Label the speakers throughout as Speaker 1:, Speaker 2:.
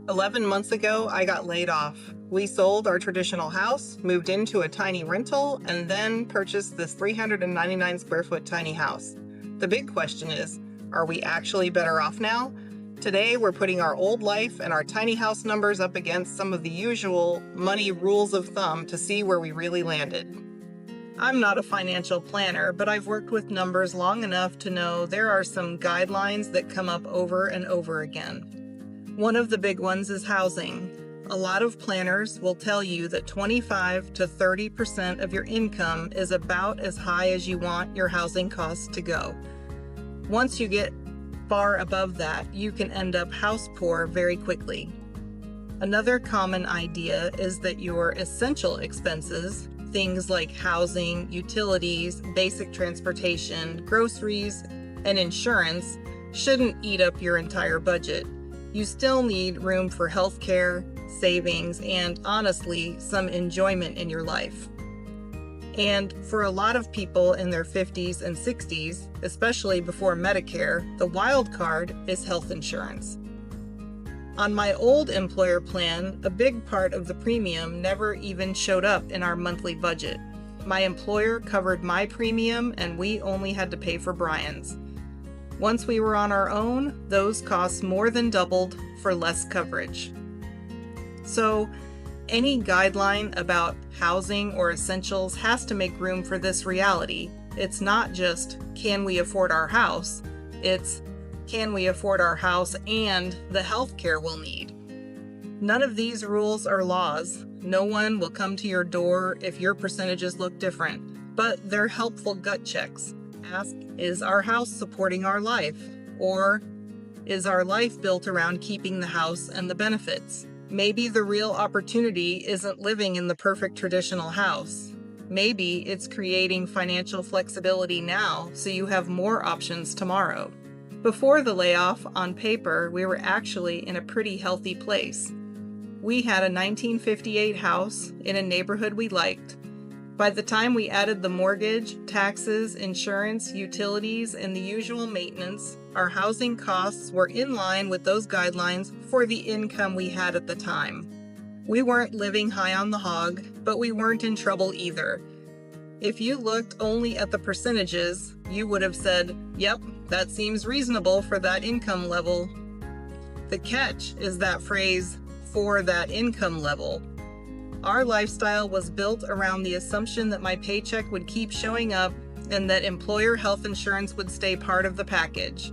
Speaker 1: 11 months ago, I got laid off. We sold our traditional house, moved into a tiny rental, and then purchased this 399 square foot tiny house. The big question is, are we actually better off now? Today, we're putting our old life and our tiny house numbers up against some of the usual money rules of thumb to see where we really landed. I'm not a financial planner, but I've worked with numbers long enough to know there are some guidelines that come up over and over again. One of the big ones is housing. A lot of planners will tell you that 25 to 30% of your income is about as high as you want your housing costs to go. Once you get far above that, you can end up house poor very quickly. Another common idea is that your essential expenses, things like housing, utilities, basic transportation, groceries, and insurance, shouldn't eat up your entire budget. You still need room for healthcare, savings, and honestly, some enjoyment in your life. And for a lot of people in their 50s and 60s, especially before Medicare, the wild card is health insurance. On my old employer plan, a big part of the premium never even showed up in our monthly budget. My employer covered my premium and we only had to pay for Brian's. Once we were on our own, those costs more than doubled for less coverage. So, any guideline about housing or essentials has to make room for this reality. It's not just, can we afford our house? It's, can we afford our house and the health care we'll need? None of these rules are laws. No one will come to your door if your percentages look different, but they're helpful gut checks. Ask, is our house supporting our life? Or is our life built around keeping the house and the benefits? Maybe the real opportunity isn't living in the perfect traditional house. Maybe it's creating financial flexibility now so you have more options tomorrow. Before the layoff, on paper, we were actually in a pretty healthy place. We had a 1958 house in a neighborhood we liked. By the time we added the mortgage, taxes, insurance, utilities, and the usual maintenance, our housing costs were in line with those guidelines for the income we had at the time. We weren't living high on the hog, but we weren't in trouble either. If you looked only at the percentages, you would have said, yep, that seems reasonable for that income level. The catch is that phrase, for that income level. Our lifestyle was built around the assumption that my paycheck would keep showing up and that employer health insurance would stay part of the package.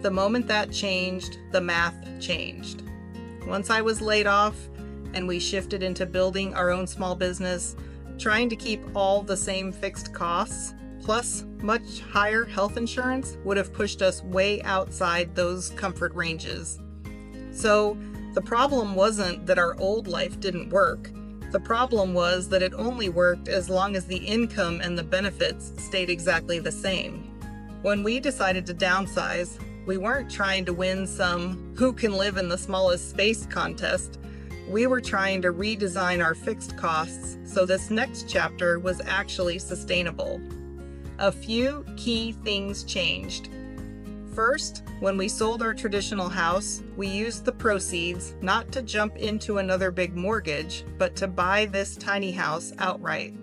Speaker 1: The moment that changed, the math changed. Once I was laid off and we shifted into building our own small business, trying to keep all the same fixed costs, plus much higher health insurance, would have pushed us way outside those comfort ranges. So the problem wasn't that our old life didn't work. The problem was that it only worked as long as the income and the benefits stayed exactly the same. When we decided to downsize, we weren't trying to win some who can live in the smallest space contest. We were trying to redesign our fixed costs so this next chapter was actually sustainable. A few key things changed. First, when we sold our traditional house, we used the proceeds not to jump into another big mortgage, but to buy this tiny house outright.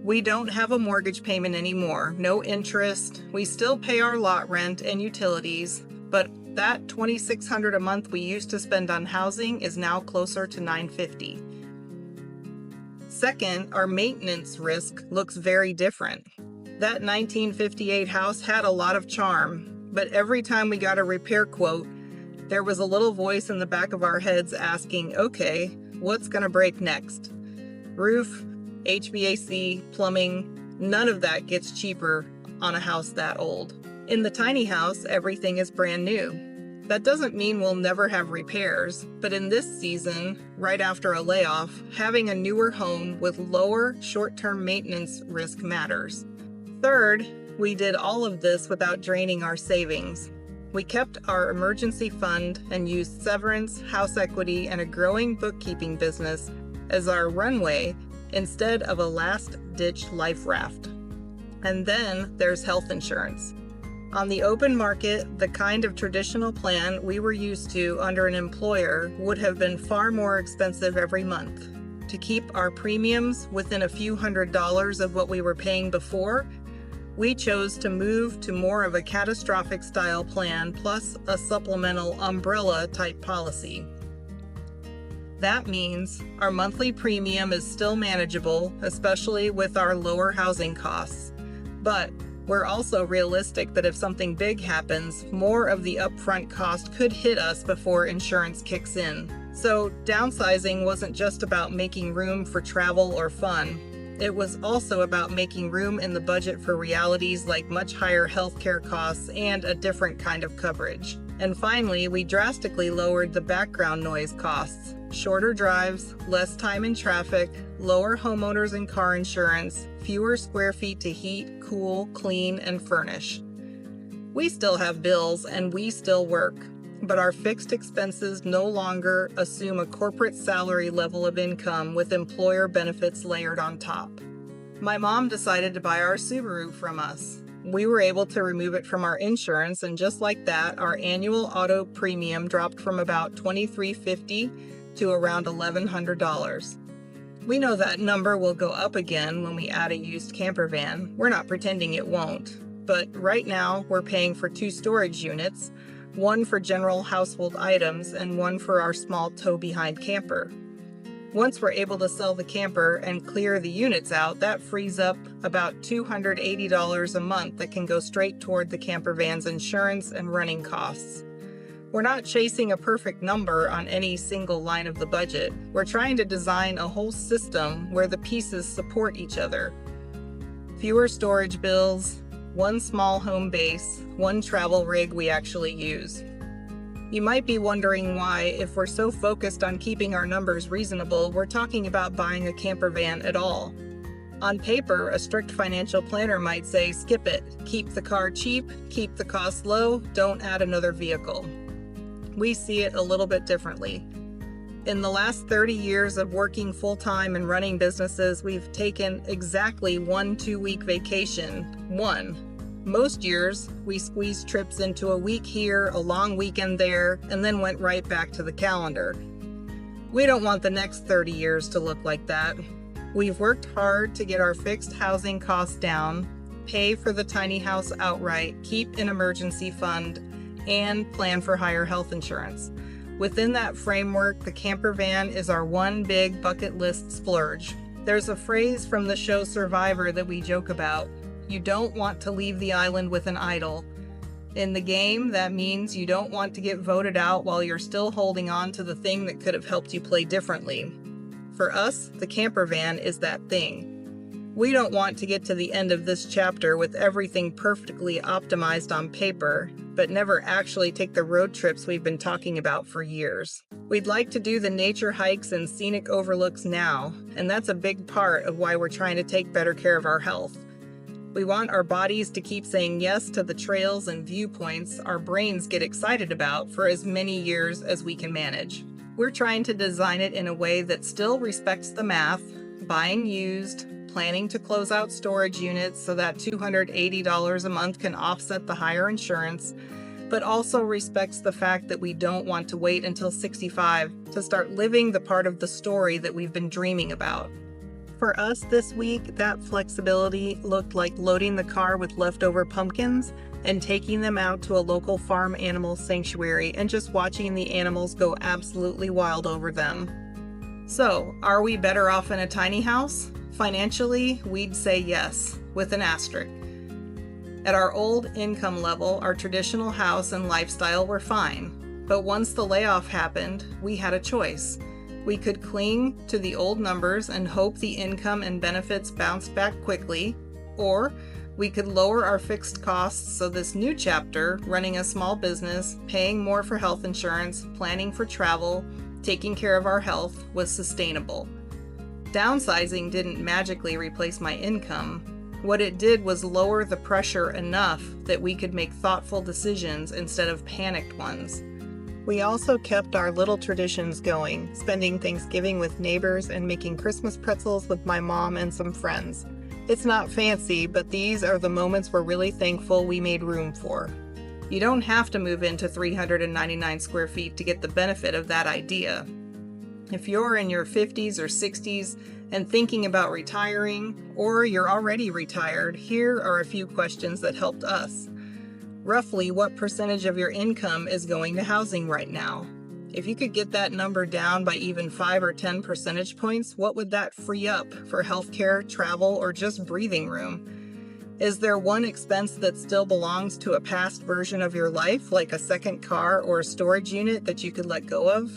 Speaker 1: We don't have a mortgage payment anymore, no interest. We still pay our lot rent and utilities, but that $2,600 a month we used to spend on housing is now closer to $950. Second, our maintenance risk looks very different. That 1958 house had a lot of charm, but every time we got a repair quote, there was a little voice in the back of our heads asking, okay, what's going to break next? Roof, HVAC, plumbing, none of that gets cheaper on a house that old. In the tiny house, everything is brand new. That doesn't mean we'll never have repairs, but in this season, right after a layoff, having a newer home with lower short-term maintenance risk matters. Third, we did all of this without draining our savings. We kept our emergency fund and used severance, house equity, and a growing bookkeeping business as our runway instead of a last-ditch life raft. And then there's health insurance. On the open market, the kind of traditional plan we were used to under an employer would have been far more expensive every month. To keep our premiums within a few $100s of what we were paying before, we chose to move to more of a catastrophic style plan plus a supplemental umbrella type policy. That means our monthly premium is still manageable, especially with our lower housing costs. But we're also realistic that if something big happens, more of the upfront cost could hit us before insurance kicks in. So downsizing wasn't just about making room for travel or fun. It was also about making room in the budget for realities like much higher healthcare costs and a different kind of coverage. And finally, we drastically lowered the background noise costs. Shorter drives, less time in traffic, lower homeowners and car insurance, fewer square feet to heat, cool, clean, and furnish. We still have bills and we still work, but our fixed expenses no longer assume a corporate salary level of income with employer benefits layered on top. My mom decided to buy our Subaru from us. We were able to remove it from our insurance, and just like that, our annual auto premium dropped from about $2,350 to around $1,100. We know that number will go up again when we add a used campervan. We're not pretending it won't. But right now, we're paying for 2 storage units, one for general household items and one for our small tow-behind camper. Once we're able to sell the camper and clear the units out, that frees up about $280 a month that can go straight toward the campervan's insurance and running costs. We're not chasing a perfect number on any single line of the budget. We're trying to design a whole system where the pieces support each other. Fewer storage bills, one small home base, one travel rig we actually use. You might be wondering why, if we're so focused on keeping our numbers reasonable, we're talking about buying a camper van at all. On paper, a strict financial planner might say, skip it, keep the car cheap, keep the cost low, don't add another vehicle. We see it a little bit differently. In the last 30 years of working full-time and running businesses, we've taken exactly 1 2-week vacation. One. Most years, we squeezed trips into a week here, a long weekend there, and then went right back to the calendar. We don't want the next 30 years to look like that. We've worked hard to get our fixed housing costs down, pay for the tiny house outright, keep an emergency fund, and plan for higher health insurance. Within that framework, the camper van is our one big bucket list splurge. There's a phrase from the show Survivor that we joke about. You don't want to leave the island with an idol. In the game, that means you don't want to get voted out while you're still holding on to the thing that could have helped you play differently. For us, the camper van is that thing. We don't want to get to the end of this chapter with everything perfectly optimized on paper, but never actually take the road trips we've been talking about for years. We'd like to do the nature hikes and scenic overlooks now, and that's a big part of why we're trying to take better care of our health. We want our bodies to keep saying yes to the trails and viewpoints our brains get excited about for as many years as we can manage. We're trying to design it in a way that still respects the math, buying used, planning to close out storage units so that $280 a month can offset the higher insurance, but also respects the fact that we don't want to wait until 65 to start living the part of the story that we've been dreaming about. For us this week, that flexibility looked like loading the car with leftover pumpkins and taking them out to a local farm animal sanctuary and just watching the animals go absolutely wild over them. So, are we better off in a tiny house? Financially, we'd say yes, with an asterisk. At our old income level, our traditional house and lifestyle were fine. But once the layoff happened, we had a choice. We could cling to the old numbers and hope the income and benefits bounced back quickly, or we could lower our fixed costs so this new chapter, running a small business, paying more for health insurance, planning for travel, taking care of our health, was sustainable. Downsizing didn't magically replace my income. What it did was lower the pressure enough that we could make thoughtful decisions instead of panicked ones. We also kept our little traditions going, spending Thanksgiving with neighbors and making Christmas pretzels with my mom and some friends. It's not fancy, but these are the moments we're really thankful we made room for. You don't have to move into 399 square feet to get the benefit of that idea. If you're in your 50s or 60s and thinking about retiring, or you're already retired, here are a few questions that helped us. Roughly, what percentage of your income is going to housing right now? If you could get that number down by even 5 or 10 percentage points, what would that free up for healthcare, travel, or just breathing room? Is there one expense that still belongs to a past version of your life, like a second car or a storage unit that you could let go of?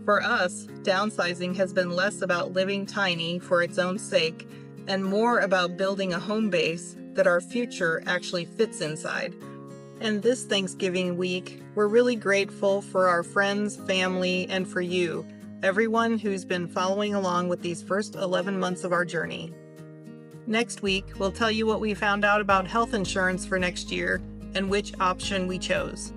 Speaker 1: For us, downsizing has been less about living tiny for its own sake and more about building a home base that our future actually fits inside. And this Thanksgiving week, we're really grateful for our friends, family, and for you, everyone who's been following along with these first 11 months of our journey. Next week, we'll tell you what we found out about health insurance for next year and which option we chose.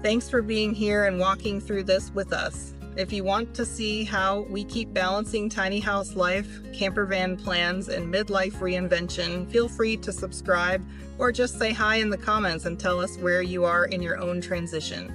Speaker 1: Thanks for being here and walking through this with us. If you want to see how we keep balancing tiny house life, campervan plans, and midlife reinvention, feel free to subscribe or just say hi in the comments and tell us where you are in your own transition.